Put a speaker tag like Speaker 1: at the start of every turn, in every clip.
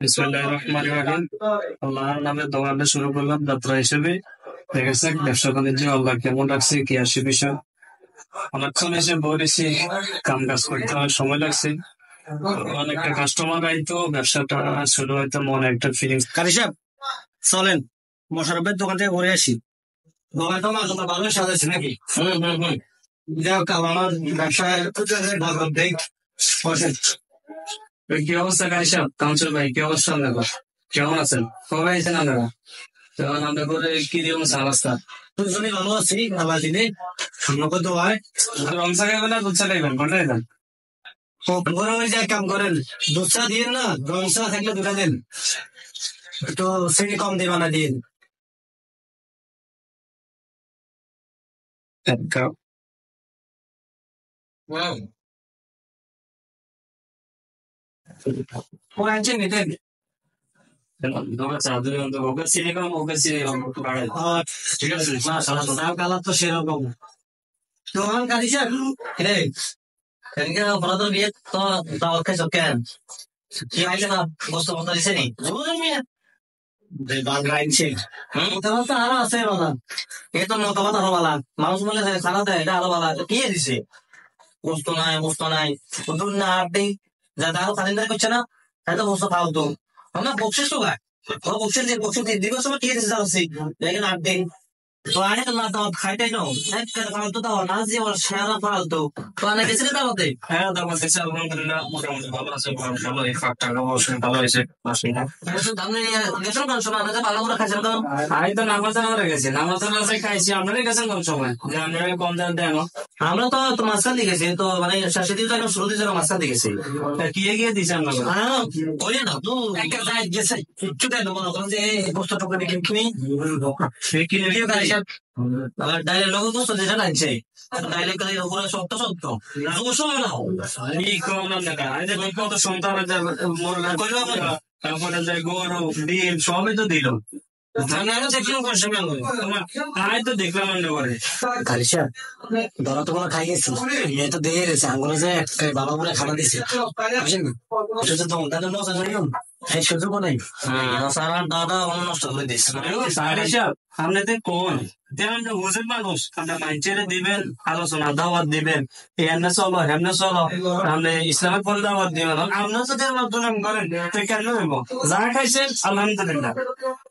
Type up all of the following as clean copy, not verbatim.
Speaker 1: বিসমিল্লাহির রহমানির রহিম। আল্লাহর নামে দোয়াটা শুরু করলাম যাত্রা হিসেবে। দেখা যাক ব্যবসা বাণিজ্য আল্লাহ কেমন রাখছে, কি আসে বিষয়। অনেকক্ষণ এসে বলেছি, কাম কাজ করতে অনেক সময় লাগছে। অনেকটা কাস্টমার আইতো, ব্যবসাটা শুরু হয়তো মনে একটা ফিলিংস।
Speaker 2: কারি সাহেব, চলেন মোশারফের দোকান থেকে ঘুরে আসি। দোকান তো মাঝে ভালো সাজাচ্ছে নাকি? যাই হোক, আমার ব্যবসায় দেখ বসেন।
Speaker 1: কি অবস্থা কাইসাব? কাউন্সিল ভাই, কি অবস্থা আপনার? কেমন আছেন? কবে আইছেন আপনারা? তখন আপনার করে কি দিয়ে অবস্থা?
Speaker 2: দুজনে ভালো আছি। আবার দিনে আমাকে তো হয়
Speaker 1: রং চা খাইবেন না দুধ চা খাইবেন, কোনটা খাইবেন?
Speaker 2: ওই যে এক কাম করেন, দুধ চা দিন না, রং চা থাকলে দুটা দিন, একটু চিনি কম দিয়ে বানা দিন।
Speaker 1: এক কাপ।
Speaker 2: ও আনছেন নিতেন।
Speaker 1: ওকে চিনি কম, ওকে চিনি কম বাড়াই। ঠিক আছে,
Speaker 2: কালার তো সেরকম। তোমার কারি সাহেব, রে এদিকে ব্রাদার বিয়ে তো দাওয়াত খাইছো কেন? কি আইলে না বস্তু মতো দিছে নি? মতামত আরো আছে বাবা, এই তো মতামত আরো বালা। মানুষ বলে খানা দেয়, এটা আরো বালা। কি দিছে? বস্তু নাই দুধ না আট দিই, যাতে আরো খালিদারি করছে না, তাই তো বস্তু ফালতু। আমরা বকশিস তো গায়, বকশিস দীর্ঘ সময় কি দিতে চাচ্ছি, দেখেন 8 দিন তো আরে না দাওয়াত খাইটাই নাও, এক ফালতু দাওয়াত না যে ওর সেরা ফালতু তো অনেক গেছিলে দাওয়াতে।
Speaker 1: হ্যাঁ, তারপর দেখছি আলহামদুলিল্লাহ মোটামুটি ভালো আছে, ভালো এই ফাঁকটা অবশ্যই ভালো হয়েছে।
Speaker 2: আপনি গেছেন কোন সময়? আপনাদের ভালো করে খাইছেন তো?
Speaker 1: আমি তো নামাজ আনারে গেছি, নামাজ আনারে খাইছি। আপনারাই গেছেন কোন সময় যে আপনারা কম দাম দেন?
Speaker 2: আমরা তো মাঝখান দিয়ে গেছি, তো মানে শেষে দিয়ে যাই শুরু দিয়ে মাঝখান দিয়ে গেছি।
Speaker 1: কি গিয়ে দিচ্ছেন না?
Speaker 2: ওই না তো একটা জায়গায় গেছে, কিচ্ছু দেয় না, মনে করেন যে বস্তু টুকু দেখে কিনি ডাইরেক্ট লোক বস্তু যেটা লাগছে ডাইরেক্ট উপরে সত্য সত্য
Speaker 1: কি কম না, কত সন্তান তারপরে যে গরু ডিম সবই তো দিল। আমি তো দেখলাম
Speaker 2: ধরা তো কোনো খাই গেছি, এ তো দিয়ে গেছে আঙ্গুলে যে ভালো করে খানা দিছে, এই সুযোগ নাই। সারা দাদা নষ্ট করে দিচ্ছে।
Speaker 1: আপনাদের কোন বুঝেন মানুষ, আপনার মাইন্ডসেটে দিবেন, আলোচনা দাওয়াত দিবেন, এমনে চলো হেমনে চলো, আপনি ইসলামের পরে দাওয়াত দিবেন। আপনার যদি আলোচনা করেন কেন হইব? যা খাইছেন আলহামদুলিল্লাহ,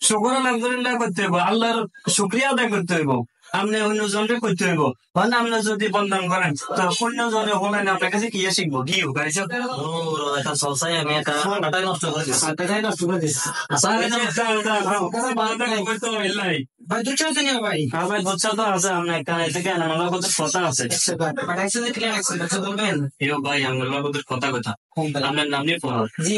Speaker 1: শুকর আলহামদুলিল্লাহ করতে হইব, আল্লাহর শুক্রিয়া আদায় করতে হইব, আপনি অন্যজনকে করতে হইব। মানে আপনি যদি বন্ধন করেন তো অন্যজনে বলেন আপনার কাছে কি শিখবো? কি
Speaker 2: চলছাই আমি একটা নষ্ট করে দিচ্ছি। ভাই দুধ চা জানি ভাই।
Speaker 1: হ্যাঁ ভাই, দুধ চা তো আছে। আপনার এখানে থেকে আমার কত কথা আছে
Speaker 2: বলবেন।
Speaker 1: ভাই, আমার কত কথা কথা। আপনার নাম নিয়ে পড়া
Speaker 2: জি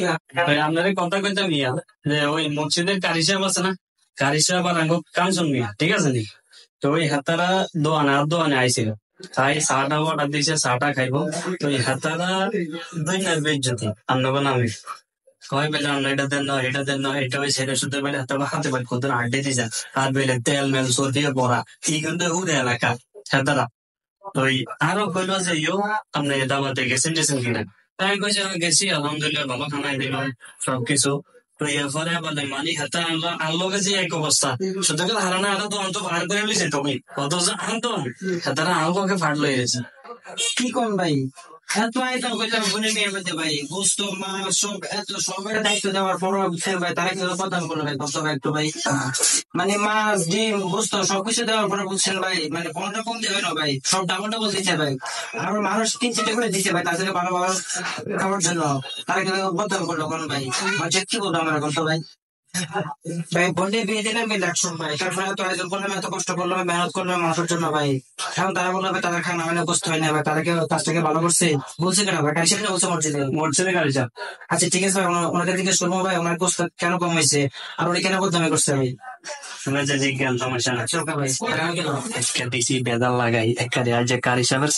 Speaker 1: ভাই, আপনার কথা কথা নিয়ে যে ওই মসজিদের কারি সাহেব আছে না, কারি সাহেব আর কাঞ্চন মিয়া, ঠিক আছে নি? তো ওই হাতারা দোয়ানে আইছিল, তাই চাটা অর্ডার দিয়েছে, চাটা খাইবো। তো ওই হাতারা দুই না বেজ্জতি আপনার নামে কয় বেলে আমরা এটা দেন না, এটা দেন না, এটা ওই ছেড়ে শুধু বেলে হাতে পারে কত আড্ডে দিয়ে আর বেলে তেল মেল সর্দিয়ে পড়া এই কিন্তু উড়ে এলাকা হাতারা। তো আরো কইলো যে আপনি দাবাতে গেছেন টেছেন কিনা? তাই কইছে গেছি, আলহামদুলিল্লাহ ভালো খানাই দিল সবকিছু। তো এরপরে বলে মানি হাতে আনলো গেছে এক অবস্থা, শুধু হারানা আরো তো অন্ত পার করে লিছে তুমি, অথচ আনতো হাতারা আলগোকে ফাট লয়ে গেছে।
Speaker 2: কি কোন ভাই, এত আইটেম করলাম শুনে নিয়ে মধ্যে ভাই, গোস্ত মাছ সব এত সবের দায়িত্ব দেওয়ার পর ভাই তারা কিন্তু প্রদান করলো ভাই, কষ্ট একটু ভাই, মানে মাছ ডিম গোস্ত সবকিছু দেওয়ার পরে বুঝছেন ভাই, মানে কোনটা কম দেবে না ভাই, সব ডাবল ডাবল দিচ্ছে ভাই। আর মানুষ 3-4 করে দিচ্ছে ভাই, তার জন্য ভালো ভালো খাওয়ার জন্য তারা কিন্তু প্রদান করলো কোন ভাই, মানে কি বলবো আমার এখন তো ভাই। ভাই বললে বিয়ে দিলাম ভাই দেখছো ভাই, তারপরে এত আয়োজন করলাম, এত কষ্ট করলাম, মেহনত করলাম মানুষের জন্য ভাই, এখন তারা বললো ভাই তাদের খানা মানে কষ্ট হয় না ভাই, তারা কেউ কাজটাকে ভালো করছে বলছে কেন ভাই, কাজ সেটা বলছে
Speaker 1: মরছে কারি সাহেব।
Speaker 2: আচ্ছা ঠিক আছে ভাই, ওনাকে জিজ্ঞেস করবো ভাই ওনার কষ্ট কেন কম হয়েছে, আর উনি কেন বদনামি করছে ভাই।
Speaker 1: শুনেছে জিজ্ঞান সমস্যা না।
Speaker 2: আচ্ছা ওকে ভাই, কেন
Speaker 1: একটা দিছি বেদাল লাগাই একটা যে কারি সাহেবের